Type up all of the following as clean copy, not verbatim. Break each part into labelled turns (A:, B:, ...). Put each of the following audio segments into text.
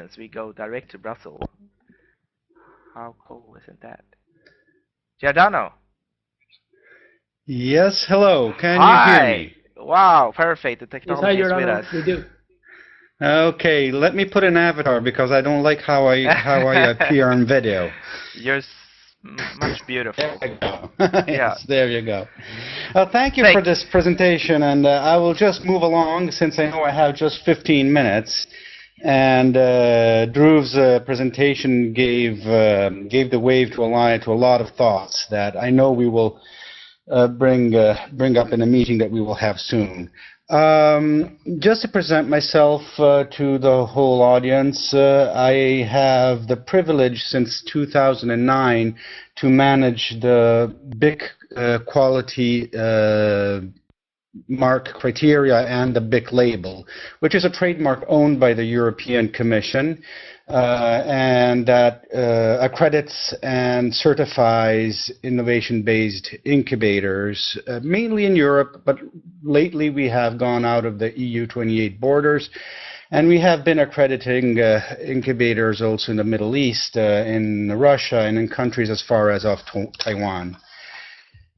A: audience, we go direct to Brussels. How cool isn't that? Giordano.
B: Yes, hello. Can
A: Hi.
B: you hear me?
A: Wow, perfect. The technology
C: yes, hi,
A: is with us.
C: We do.
B: Okay, let me put an avatar because I don't like how I appear on video.
A: You're much beautiful.
B: There you go.
A: Yeah.
B: Yes, there you go. Thank you for this presentation, and I will just move along since I know I have just 15 minutes. And Dhruv's presentation gave the wave to a lot of thoughts that I know we will bring up in a meeting that we will have soon. Just to present myself to the whole audience, I have the privilege since 2009 to manage the BIC quality mark criteria and the BIC label, which is a trademark owned by the European Commission, and that accredits and certifies innovation-based incubators, mainly in Europe, but lately we have gone out of the EU 28 borders, and we have been accrediting incubators also in the Middle East, in Russia, and in countries as far as off Taiwan.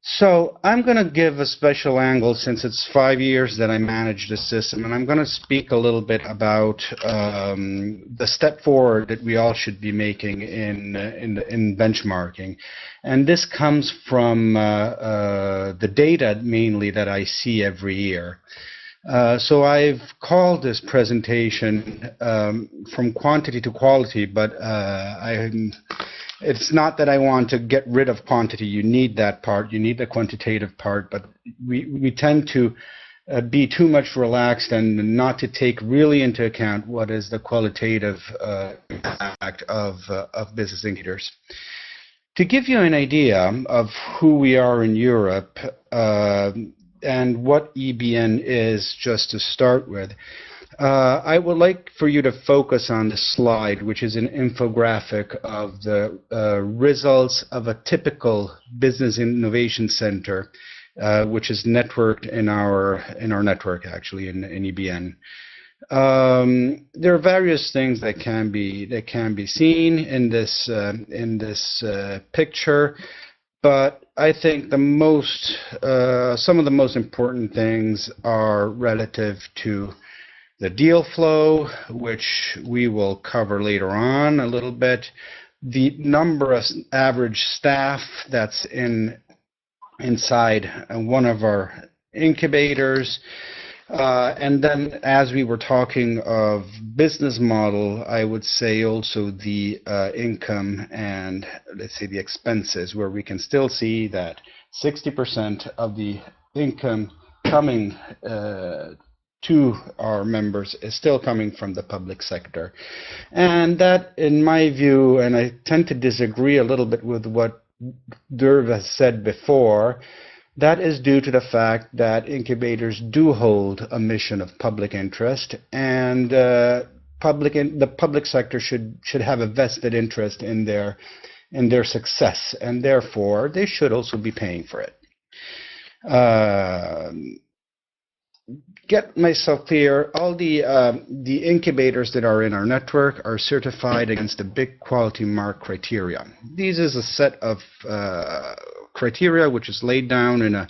B: So I'm going to give a special angle since it's 5 years that I manage the system, and I'm going to speak a little bit about the step forward that we all should be making in benchmarking. And this comes from the data mainly that I see every year. So I've called this presentation from quantity to quality, but it's not that I want to get rid of quantity. You need that part. You need the quantitative part, but we tend to be too much relaxed and not to take really into account what is the qualitative impact of business indicators. To give you an idea of who we are in Europe and what EBN is, just to start with, I would like for you to focus on the slide, which is an infographic of the results of a typical business innovation center, which is networked in our network, actually, in EBN. There are various things that can be seen in this picture, but I think some of the most important things are relative to the deal flow, which we will cover later on a little bit, the number of average staff that's inside one of our incubators, and then as we were talking of business model, I would say also the income and, let's say, the expenses, where we can still see that 60% of the income coming to our members is still coming from the public sector. And that, in my view, and I tend to disagree a little bit with what Dhruv has said before, that is due to the fact that incubators do hold a mission of public interest, and the public sector should have a vested interest in their success, and therefore they should also be paying for it. Get myself clear, all the incubators that are in our network are certified against the BIC quality mark criteria. These is a set of criteria which is laid down in a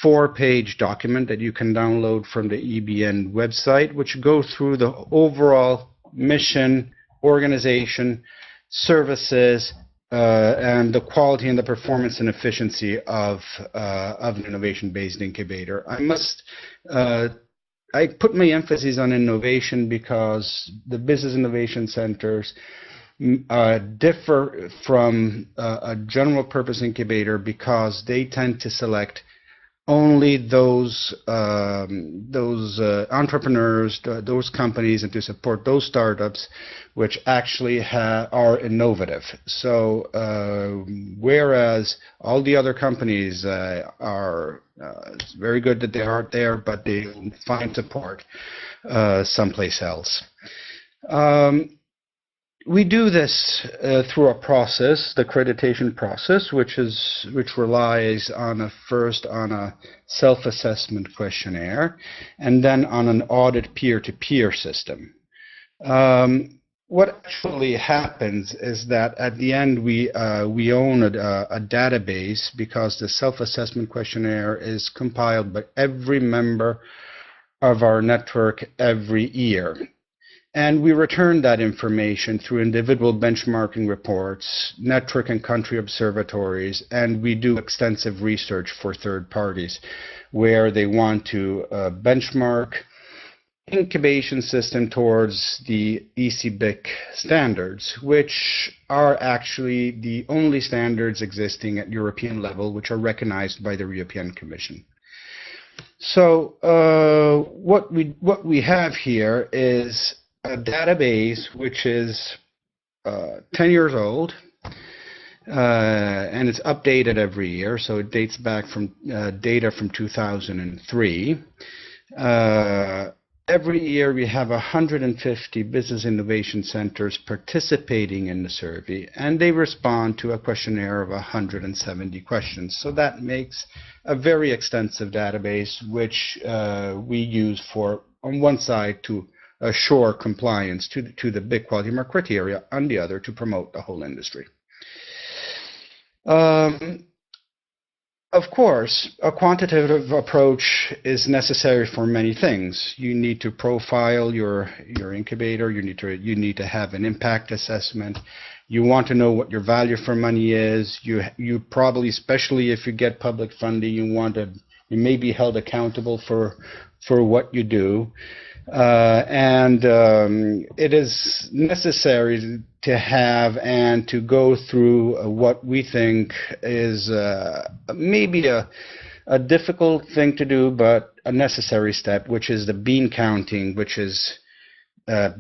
B: 4-page document that you can download from the EBN website, which go through the overall mission, organization, services, and the quality and the performance and efficiency of an innovation-based incubator. I put my emphasis on innovation because the business innovation centers differ from a general purpose incubator because they tend to select only those entrepreneurs, those companies, and to support those startups which actually are innovative. So whereas all the other companies are it's very good that they aren't there, but they find support someplace else. We do this through a process, the accreditation process, which relies on first on a self-assessment questionnaire, and then on an audit peer-to-peer system. what actually happens is that at the end we own a database, because the self-assessment questionnaire is compiled by every member of our network every year. And we return that information through individual benchmarking reports, network and country observatories, and we do extensive research for third parties where they want to benchmark incubation system towards the ECBIC standards, which are actually the only standards existing at European level which are recognized by the European Commission. So what we have here is a database which is 10 years old, and it's updated every year, so it dates back from data from 2003. Every year we have 150 business innovation centers participating in the survey, and they respond to a questionnaire of 170 questions. So that makes a very extensive database, which we use for, on one side, to assure compliance to the BIC quality mark criteria, on the other, to promote the whole industry. Of course, a quantitative approach is necessary for many things. You need to profile your incubator. You need to have an impact assessment. You want to know what your value for money is. You probably, especially if you get public funding, you may be held accountable for what you do. It is necessary to have and to go through what we think is maybe a difficult thing to do, but a necessary step, which is the bean counting, which is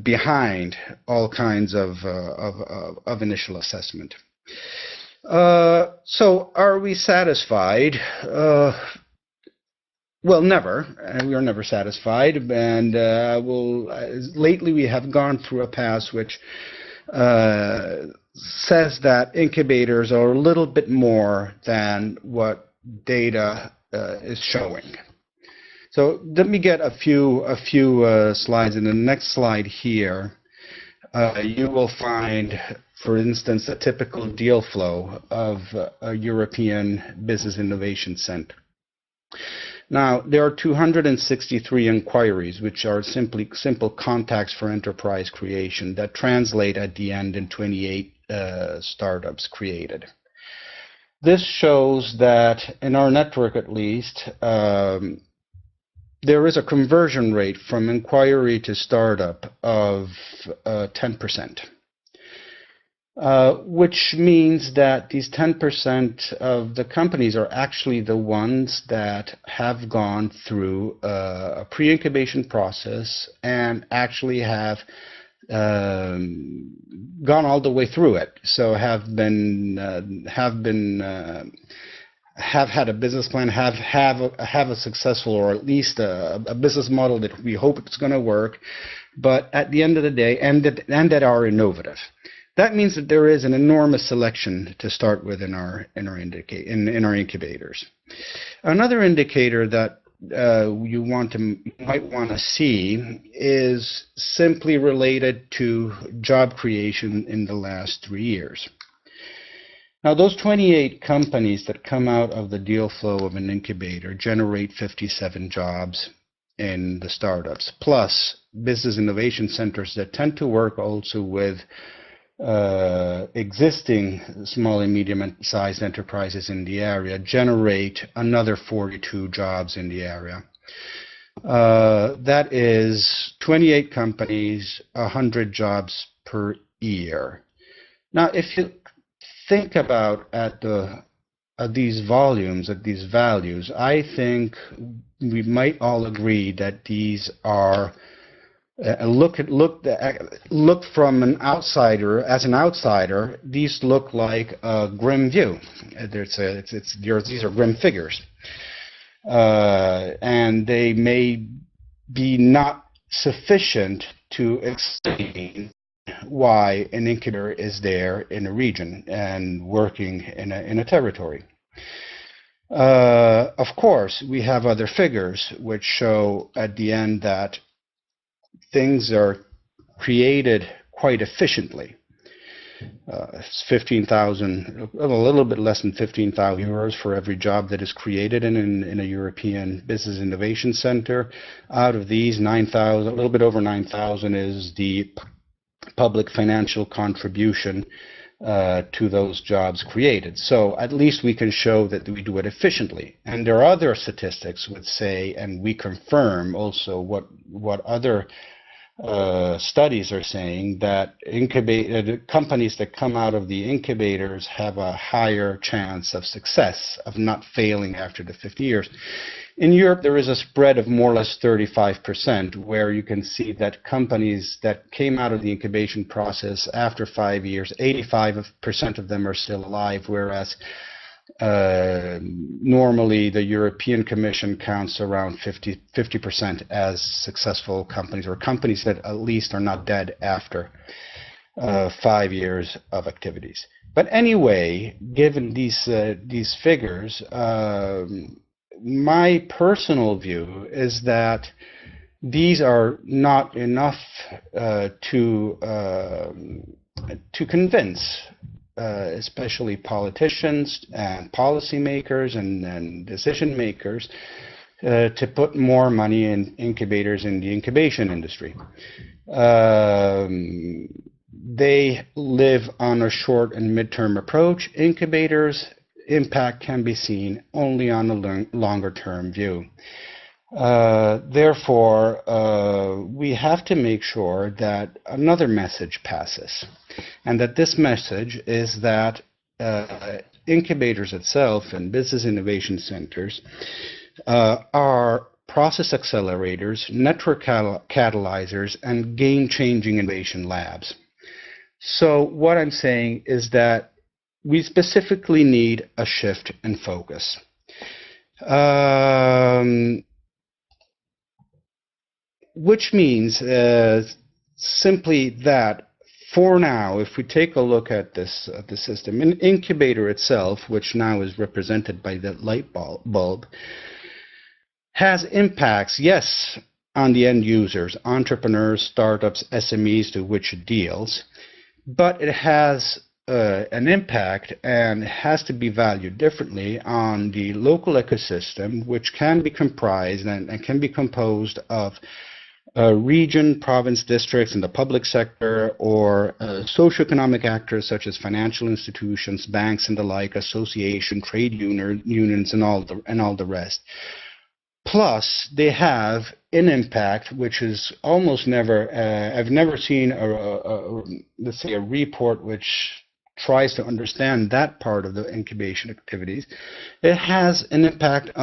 B: behind all kinds of initial assessment. So are we satisfied? Well, never. We are never satisfied, and lately we have gone through a path which says that incubators are a little bit more than what data is showing. So let me get a few slides. In the next slide here, you will find, for instance, a typical deal flow of a European Business Innovation Center. Now, there are 263 inquiries, which are simple contacts for enterprise creation, that translate at the end in 28 startups created. This shows that in our network, at least, there is a conversion rate from inquiry to startup of 10%. Which means that these 10% of the companies are actually the ones that have gone through a pre-incubation process and actually have gone all the way through it. So have had a business plan, have a successful, or at least a business model that we hope it's going to work, but at the end of the day, and that are innovative. That means that there is an enormous selection to start with in our incubators. Another indicator that you might want to see is simply related to job creation in the last 3 years. Now, those 28 companies that come out of the deal flow of an incubator generate 57 jobs in the startups, plus business innovation centers that tend to work also with existing small and medium-sized enterprises in the area, generate another 42 jobs in the area. That is 28 companies, 100 jobs per year. Now, if you think about these volumes, at these values, I think we might all agree that these are look from an outsider. As an outsider, these look like a grim view. These are grim figures, and they may be not sufficient to explain why an incubator is there in a region and working in a territory. Of course, we have other figures which show at the end that things are created quite efficiently. It's 15,000, a little bit less than 15,000 euros for every job that is created in a European Business Innovation Center. Out of these, 9,000, a little bit over 9,000 is the public financial contribution to those jobs created. So at least we can show that we do it efficiently. And there are other statistics which say, and we confirm also what other studies are saying, that companies that come out of the incubators have a higher chance of success, of not failing after the 50 years. In Europe, there is a spread of more or less 35%, where you can see that companies that came out of the incubation process after 5 years, 85% of them are still alive, whereas normally the European Commission counts around 50% as successful companies, or companies that at least are not dead after 5 years of activities. But anyway, given these figures, my personal view is that these are not enough to convince especially politicians and policymakers and decision makers to put more money in incubators in the incubation industry. They live on a short and midterm approach. Incubators' impact can be seen only on a longer term view. Therefore, we have to make sure that another message passes, and that this message is that incubators itself and business innovation centers are process accelerators, network catalyzers, and game-changing innovation labs. So what I'm saying is that we specifically need a shift in focus. Which means simply that for now, if we take a look at this the system, an incubator itself, which now is represented by the light bulb, has impacts, yes, on the end users, entrepreneurs, startups, SMEs to which it deals, but it has an impact and has to be valued differently on the local ecosystem, which can be comprised and can be composed of region, province, districts in the public sector, or socioeconomic actors such as financial institutions, banks, and the like, association, trade unions, and all the rest. Plus, they have an impact which is almost never. I've never seen let's say a report which tries to understand that part of the incubation activities. It has an impact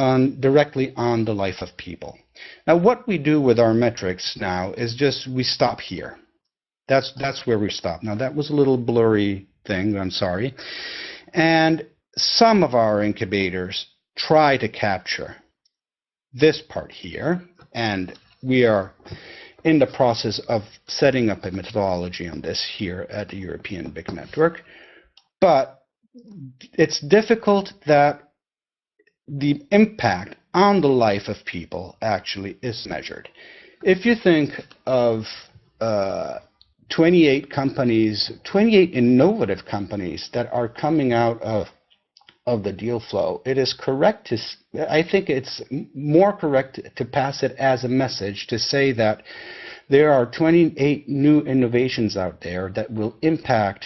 B: directly on the life of people. Now, what we do with our metrics now is just we stop here. That's where we stop. Now, that was a little blurry thing, I'm sorry. And some of our incubators try to capture this part here, and we are in the process of setting up a methodology on this here at the European BIC Network. But it's difficult that the impact on the life of people actually is measured. If you think of 28 companies, 28 innovative companies that are coming out of the deal flow, it is correct to, I think it's more correct to pass it as a message to say that there are 28 new innovations out there that will impact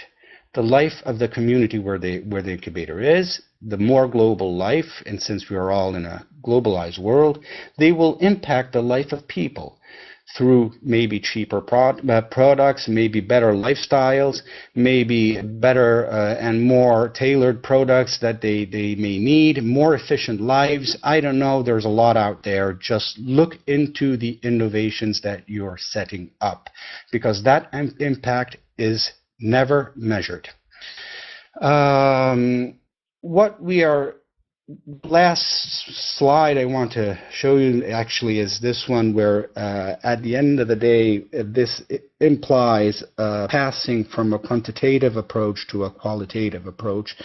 B: the life of the community where the incubator is, the more global life, and since we are all in a globalized world, they will impact the life of people through maybe cheaper products, maybe better lifestyles, maybe better and more tailored products that they may need, more efficient lives. I don't know, there's a lot out there. Just look into the innovations that you're setting up, because that impact is never measured. What we are, last slide I want to show you actually is this one, where at the end of the day, this implies passing from a quantitative approach to a qualitative approach,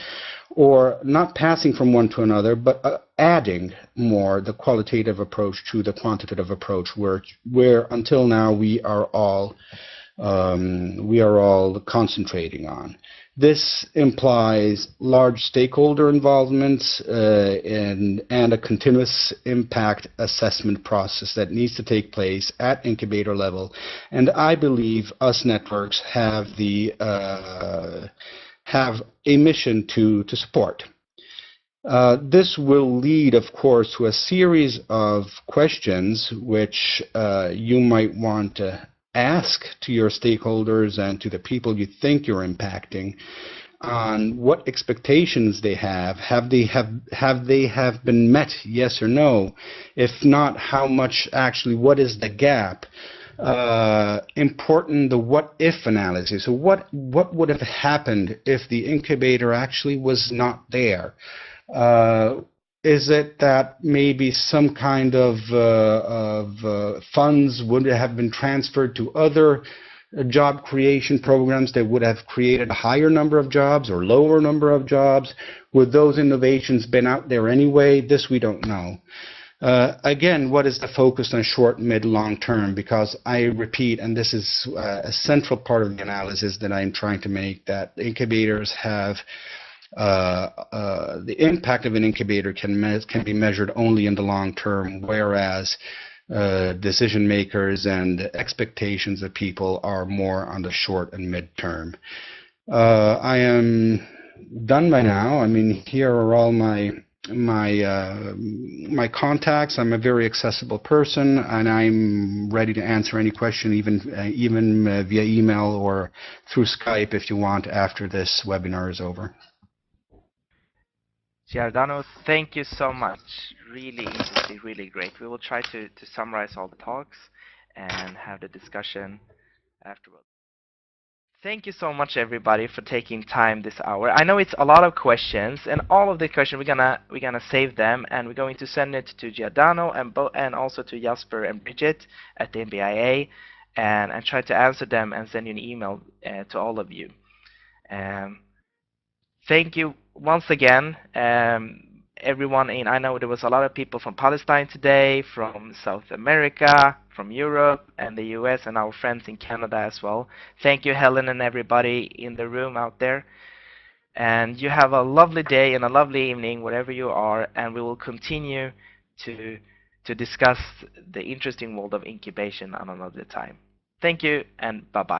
B: or not passing from one to another, but adding more the qualitative approach to the quantitative approach, where until now we are all we are all concentrating on. This implies large stakeholder involvement and a continuous impact assessment process that needs to take place at incubator level. And I believe us networks have a mission to support. This will lead, of course, to a series of questions which you might want to ask to your stakeholders and to the people you think you're impacting on what expectations they have. Have they been met, yes or no? If not, how much actually, what is the gap? Important, the what if analysis. So what would have happened if the incubator actually was not there? Is it that maybe some kind of funds would have been transferred to other job creation programs that would have created a higher number of jobs or lower number of jobs? Would those innovations been out there anyway? This we don't know. Again, what is the focus on short, mid, long term? Because I repeat, and this is a central part of the analysis that I'm trying to make, that incubators have the impact of an incubator can be measured only in the long term, whereas decision makers and expectations of people are more on the short and mid term. I am done by now. I mean, here are all my contacts. I'm a very accessible person, and I'm ready to answer any question, even via email or through Skype if you want after this webinar is over.
A: Giordano, thank you so much. Really interesting, really great. We will try to summarize all the talks and have the discussion afterwards. Thank you so much, everybody, for taking time this hour. I know it's a lot of questions, and all of the questions we're gonna save them, and we're going to send it to Giordano and also to Jasper and Bridget at the NBIA, and try to answer them and send you an email to all of you. Thank you once again, everyone. I know there was a lot of people from Palestine today, from South America, from Europe and the US, and our friends in Canada as well. Thank you, Helen, and everybody in the room out there. And you have a lovely day and a lovely evening wherever you are, and we will continue to discuss the interesting world of incubation on another time. Thank you, and bye-bye.